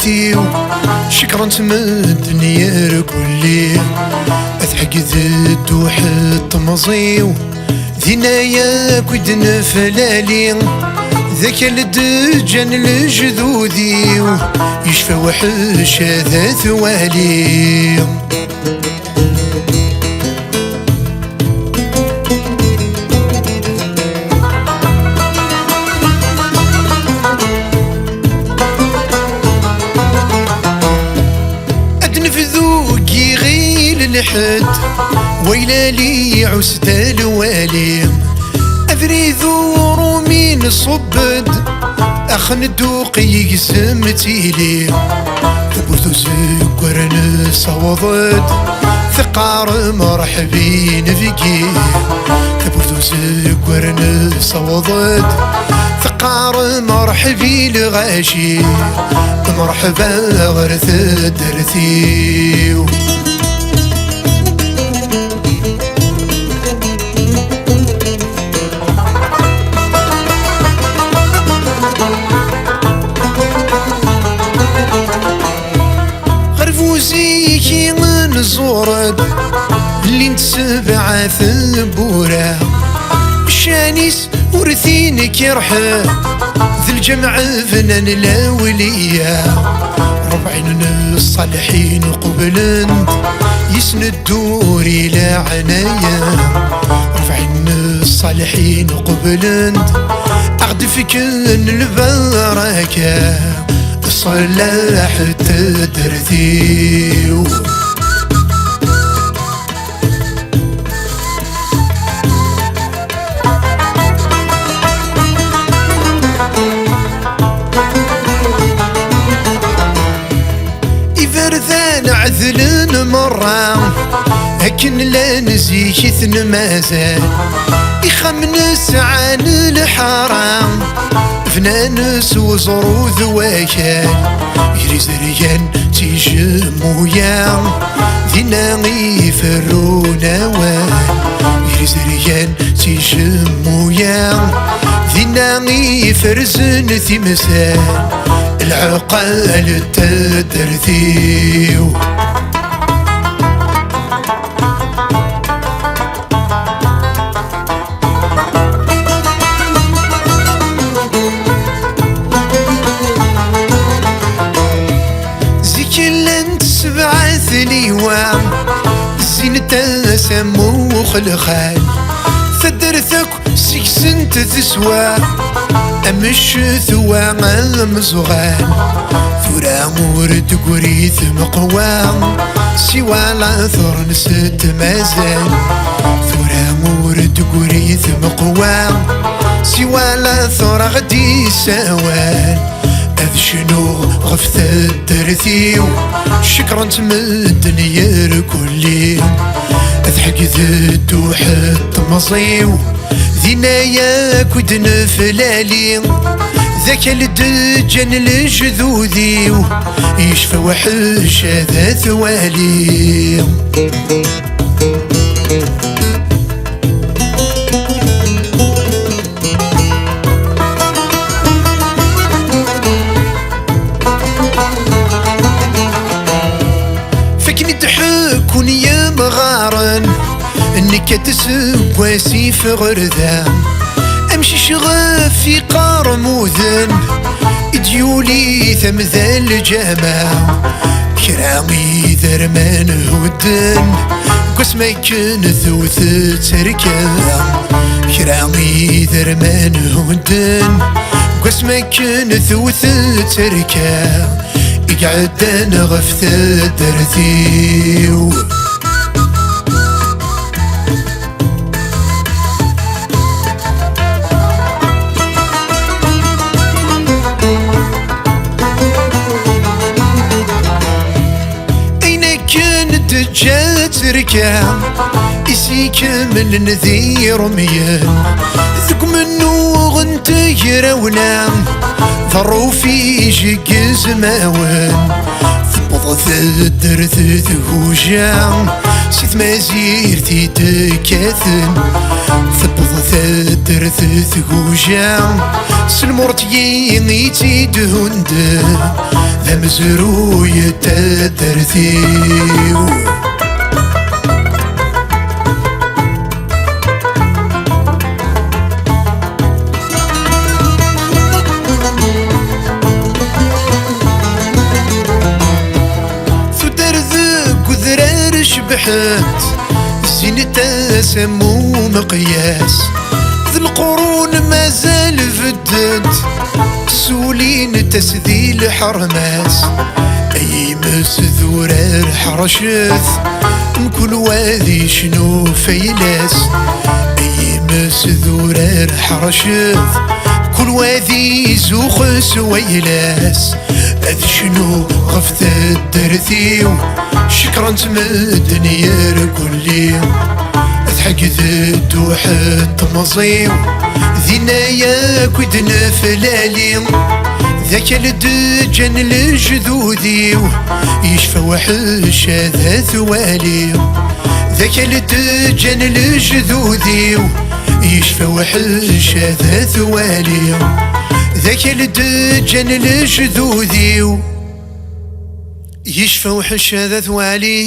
درثيو شكرا تمد نير كلي اثحق ذدو حط مزيو ذنايا كود نفلالي ذاك الدجان الجذوذي يشفى وحش هذا ثوالي أدنفذوكي غير الحد ويلالي عسد الوالي أفريذو من صبد أخندوقي يقسم تيلي ثبوثو سكر نصوضد ثقار مرحبين فيكي ثبوثو سكر نصوضد ثقار مرحبين الغاشي مرحبا غرث درثيو غرفوزيكي من زورد اللي نتسبع ثبورة الشانيس ورثينك يرحى ذي الجمع فنان الأولية ربعين الصالحين قبلن يسندوا إلى عنايا ربعين الصالحين قبلن أغدفك البركة صلاح تدرثيو إفرثان عذل مرة لكن لا نزيك مازال يخمنس عن الحرام فنانس وزرو ذواكال يريز ريان تيجمويا ذينا يفرونا وال يريز ريان تيجمويا ذينا يفرزن ثمسال العقال تدرثيو زينة سمو خلخال ثدرثك سكسنت تسوى أمش ثوى مزغال ثورا مورد قريث مقوام سوى العثر نست مازال ثورا مورد قريث مقوام سوى العثر غدي سوال أذ شنو غفت الدرثيو شكرا تمد نير كلي أذحق ذدو حط مصيو ذنايا كود نفلالي ذاك الدجان الجذوذي يشفى وحش هذا ثوالي كوني يا مغارن انك تسوى سيف غرذان امشي شغفي قرموذن ديولي ثمثال جماع كرامي ذرمان هودن قسمي كنثوث تركا كرامي ذرمان هودن قسمي كنثوث تركا يقعد نغفت درثيو أين كنت جات ركام إسي كامل نذير ميان ذك منو غنت يراونام ظروفي جيك زماوان ثبض ثدرث ثهوجا سيث مازيرتي تكاثن ثبض ثدرث ثهوجا سلمرتي نيتي دهند أمزروي تدرثيو شبحت زينة سمو مقياس ذي القرون مازال فدت سولين تسذيل حرماس أي مسذورة حرشث كل وادي شنو فيلاس أي مسذورة حرشث كل وادي زوخ سويلاس أذ شنو غفت الدرثيو شكرا تمدني يا كلي اضحك ذد وحد مصيو ذنايا كدنا فلالي ذاك الدجن لجذوذيو يشفى وحش هذا ثوالي ذاك الدجن لجذوذيو يشفى وحش هذا ثوالي ذاك الدجن لجذوذيو يشفى وحش هذا ثوالي